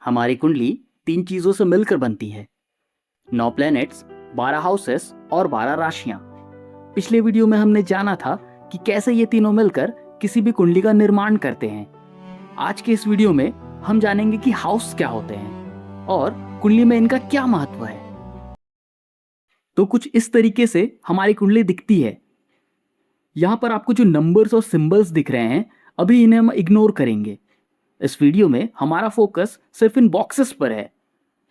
हमारी कुंडली 3 चीजों से मिलकर बनती है। 9 प्लैनेट्स, 12 हाउसेस और 12 राशियां। पिछले वीडियो में हमने जाना था कि कैसे ये तीनों मिलकर किसी भी कुंडली का निर्माण करते हैं। आज के इस वीडियो में हम जानेंगे कि हाउस क्या होते हैं और कुंडली में इनका क्या महत्व है। तो कुछ इस तरीके से हमारी कुंडली दिखती है। यहाँ पर आपको जो नंबर्स और सिंबल्स दिख रहे हैं, अभी इन्हें हम इग्नोर करेंगे। इस वीडियो में हमारा फोकस सिर्फ इन बॉक्सेस पर है।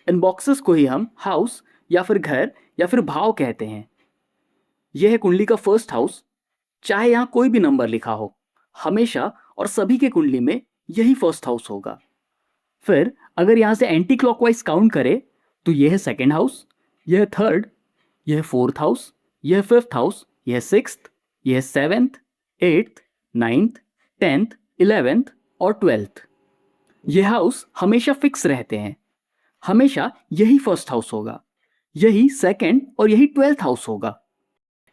इन बॉक्सेस को ही हम हाउस या फिर घर या फिर भाव कहते हैं। यह है कुंडली का फर्स्ट हाउस। चाहे यहाँ कोई भी नंबर लिखा हो, हमेशा और सभी के कुंडली में यही फर्स्ट हाउस होगा। फिर अगर यहाँ से एंटी क्लॉकवाइज काउंट करें तो यह है सेकेंड हाउस, यह है थर्ड, यह है फोर्थ हाउस, यह है फिफ्थ हाउस, यह है सिक्स्थ, यह है seventh, eighth, ninth, 10th, 11th और 12th। यह हाउस हमेशा फिक्स रहते हैं। हमेशा यही फर्स्ट हाउस होगा, यही सेकंड और यही 12th हाउस होगा।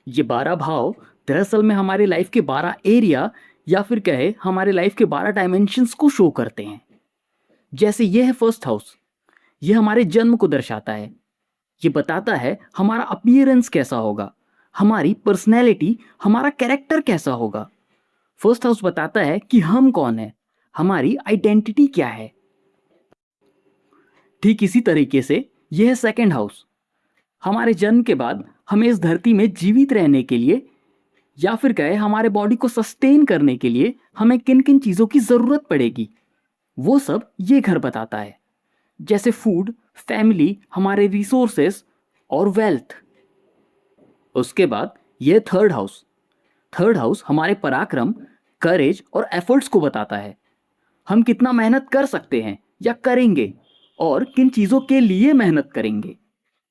ये 12 भाव दरअसल में हमारी लाइफ के 12 एरिया या फिर कहे हमारे लाइफ के 12 डायमेंशंस को शो करते हैं। जैसे यह है फर्स्ट हाउस, यह हमारे जन्म को दर्शाता है। ये बताता है हमारा अपीयरेंस कैसा होगा, हमारी पर्सनैलिटी, हमारा कैरेक्टर कैसा होगा। फर्स्ट हाउस बताता है कि हम कौन है, हमारी आइडेंटिटी क्या है। ठीक इसी तरीके से यह है सेकेंड हाउस। हमारे जन्म के बाद हमें इस धरती में जीवित रहने के लिए या फिर कहे हमारे बॉडी को सस्टेन करने के लिए हमें किन किन चीज़ों की ज़रूरत पड़ेगी, वो सब ये घर बताता है। जैसे फूड, फैमिली, हमारे रिसोर्सेस और वेल्थ। उसके बाद यह थर्ड हाउस। थर्ड हाउस हमारे पराक्रम, करेज और एफर्ट्स को बताता है। हम कितना मेहनत कर सकते हैं या करेंगे और किन चीज़ों के लिए मेहनत करेंगे,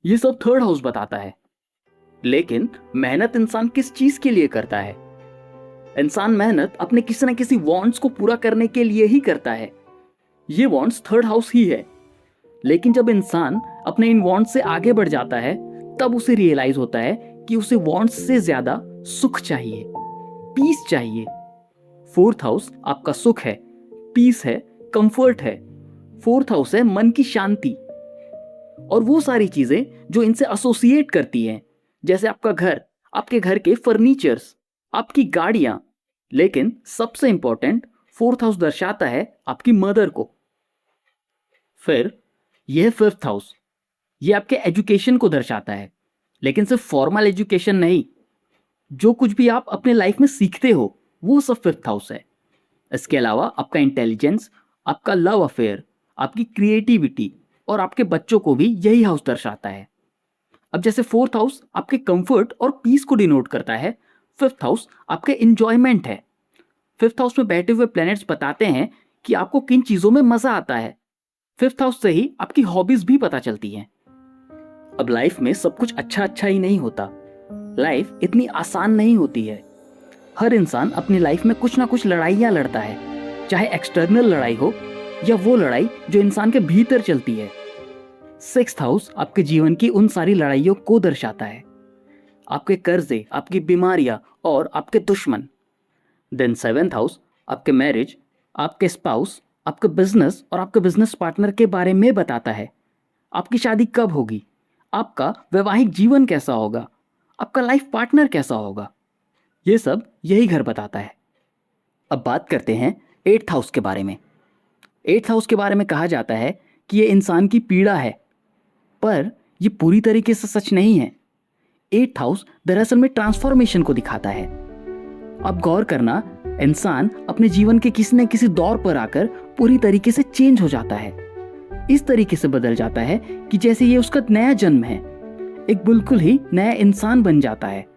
ये सब थर्ड हाउस बताता है। लेकिन मेहनत इंसान किस चीज़ के लिए करता है? इंसान मेहनत अपने किसी न किसी वांट्स को पूरा करने के लिए ही करता है। ये वांट्स थर्ड हाउस ही है। लेकिन जब इंसान अपने इन वांट्स से आगे बढ़ जाता है, तब उसे रियलाइज होता है कि उसे वांट्स से ज्यादा सुख चाहिए, पीस चाहिए। फोर्थ हाउस आपका सुख है, पीस है, कंफर्ट है। फोर्थ हाउस है मन की शांति और वो सारी चीजें जो इनसे एसोसिएट करती हैं, जैसे आपका घर, आपके घर के फर्नीचर्स, आपकी गाड़ियां। लेकिन सबसे इंपॉर्टेंट, फोर्थ हाउस दर्शाता है आपकी मदर को। फिर यह फिफ्थ हाउस, ये आपके एजुकेशन को दर्शाता है, लेकिन सिर्फ फॉर्मल एजुकेशन नहीं, जो कुछ भी आप अपने लाइफ में सीखते हो वो सब फिफ्थ हाउस है। इसके अलावा आपका इंटेलिजेंस, आपका लव अफेयर, आपकी क्रिएटिविटी और आपके बच्चों को भी यही हाउस दर्शाता है। अब जैसे फोर्थ हाउस आपके कंफर्ट और पीस को डिनोट करता है, फिफ्थ हाउस आपके इंजॉयमेंट है। फिफ्थ हाउस में बैठे हुए प्लैनेट्स बताते हैं कि आपको किन चीजों में मजा आता है। फिफ्थ हाउस से ही आपकी हॉबीज भी पता चलती हैं। अब लाइफ में सब कुछ अच्छा अच्छा ही नहीं होता। लाइफ इतनी आसान नहीं होती है। हर इंसान अपनी लाइफ में कुछ ना कुछ लड़ाइयाँ लड़ता है, चाहे एक्सटर्नल लड़ाई हो या वो लड़ाई जो इंसान के भीतर चलती है। सिक्स्थ हाउस आपके जीवन की उन सारी लड़ाइयों को दर्शाता है, आपके कर्जे, आपकी बीमारियां और आपके दुश्मन। देन सेवेंथ हाउस आपके मैरिज, आपके स्पाउस, आपके बिजनेस और आपके बिजनेस पार्टनर के बारे में बताता है। आपकी शादी कब होगी, आपका वैवाहिक जीवन कैसा होगा, आपका लाइफ पार्टनर कैसा होगा, ये सब यही घर बताता है। अब बात करते हैं एट्थ हाउस के बारे में। एट्थ हाउस के बारे में कहा जाता है कि ये इंसान की पीड़ा है, पर ये पूरी तरीके से सच नहीं है। एट्थ हाउस दरअसल में ट्रांसफॉर्मेशन को दिखाता है। अब गौर करना, इंसान अपने जीवन के किसी न किसी दौर पर आकर पूरी तरीके से चेंज हो जाता है। इस तरीके से बदल जाता है कि जैसे ये उसका नया जन्म है, एक बिल्कुल ही नया इंसान बन जाता है।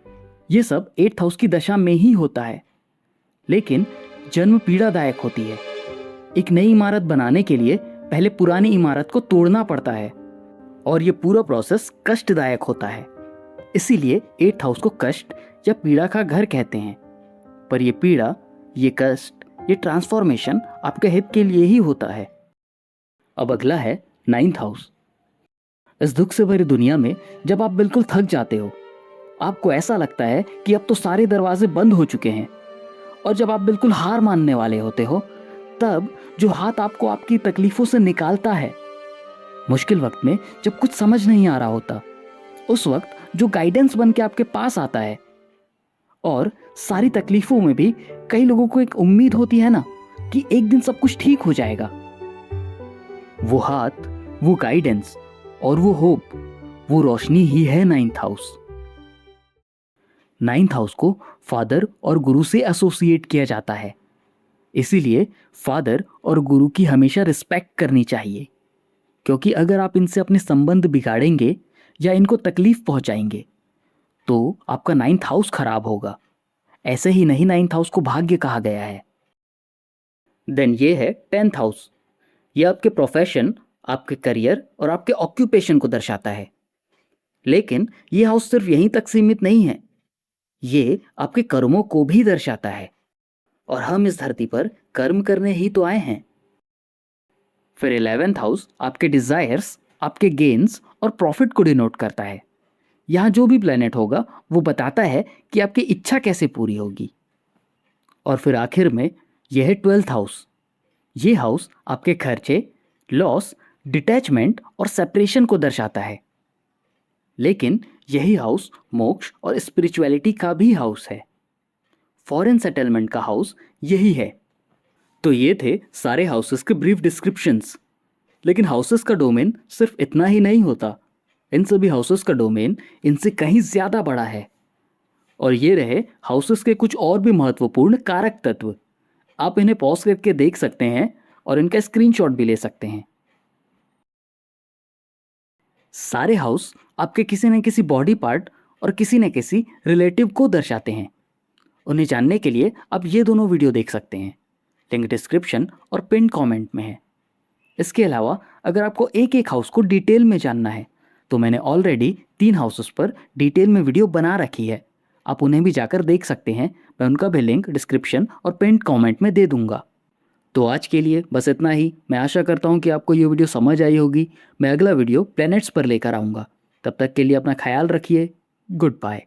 ये सब एट्थ हाउस की दशा में ही होता है। लेकिन जन्म पीड़ादायक होती है। एक नई इमारत बनाने के लिए पहले पुरानी इमारत को तोड़ना पड़ता है और ये पूरा प्रोसेस कष्टदायक होता है। इसीलिए एट्थ हाउस को कष्ट या पीड़ा का घर कहते हैं। पर ये पीड़ा, ये कष्ट, ये ट्रांसफॉर्मेशन आपके हित के लिए ही होता है। अब अगला है नाइन्थ हाउस। इस दुख से भरी दुनिया में जब आप बिल्कुल थक जाते हो, आपको ऐसा लगता है कि अब तो सारे दरवाजे बंद हो चुके हैं, और जब आप बिल्कुल हार मानने वाले होते हो, तब जो हाथ आपको आपकी तकलीफों से निकालता है मुश्किल वक्त में जब कुछ समझ नहीं आ रहा होता, उस वक्त जो गाइडेंस बन के आपके पास आता है, और सारी तकलीफों में भी कई लोगों को एक उम्मीद होती है ना कि एक दिन सब कुछ ठीक हो जाएगा। वो हाथ, वो गाइडेंस और वो होप, वो रोशनी ही है नाइन्थ हाउस। नाइन्थ हाउस को फादर और गुरु से एसोसिएट किया जाता है, इसीलिए फादर और गुरु की हमेशा रिस्पेक्ट करनी चाहिए, क्योंकि अगर आप इनसे अपने संबंध बिगाड़ेंगे या इनको तकलीफ पहुंचाएंगे तो आपका नाइन्थ हाउस खराब होगा। ऐसे ही नहीं नाइन्थ हाउस को भाग्य कहा गया है। देन ये है टेंथ हाउस। ये आपके प्रोफेशन, आपके करियर और आपके ऑक्यूपेशन को दर्शाता है। लेकिन ये हाउस सिर्फ यहीं तक सीमित नहीं है, ये आपके कर्मों को भी दर्शाता है, और हम इस धरती पर कर्म करने ही तो आए हैं। फिर 11th हाउस आपके डिजायर्स, आपके गेन्स और प्रॉफिट को डिनोट करता है। यहाँ जो भी प्लेनेट होगा वो बताता है कि आपकी इच्छा कैसे पूरी होगी। और फिर आखिर में यह है 12th हाउस। ये हाउस आपके खर्चे, लॉस, डिटैचमेंट और सेपरेशन को दर्शाता है। लेकिन यही हाउस मोक्ष और स्पिरिचुअलिटी का भी हाउस है। फॉरेन सेटलमेंट का हाउस यही है। तो ये थे सारे हाउसेस के ब्रीफ डिस्क्रिप्शंस। लेकिन हाउसेस का डोमेन सिर्फ इतना ही नहीं होता। इन सभी हाउसेस का डोमेन इनसे कहीं ज़्यादा बड़ा है। और ये रहे हाउसेस के कुछ और भी महत्वपूर्ण कारक तत्व। आप इन्हें पॉज करके देख सकते हैं और इनका स्क्रीनशॉट भी ले सकते हैं। सारे हाउस आपके किसी न किसी बॉडी पार्ट और किसी न किसी रिलेटिव को दर्शाते हैं। उन्हें जानने के लिए आप ये दोनों वीडियो देख सकते हैं, लिंक डिस्क्रिप्शन और पिन कमेंट में है। इसके अलावा अगर आपको एक एक हाउस को डिटेल में जानना है तो मैंने ऑलरेडी 3 हाउसेस पर डिटेल में वीडियो बना रखी है, आप उन्हें भी जाकर देख सकते हैं। मैं उनका भी लिंक डिस्क्रिप्शन और पिन कमेंट में दे दूंगा। तो आज के लिए बस इतना ही। मैं आशा करता हूँ कि आपको ये वीडियो समझ आई होगी। मैं अगला वीडियो प्लैनेट्स पर लेकर आऊँगा। तब तक के लिए अपना ख्याल रखिए। Good bye.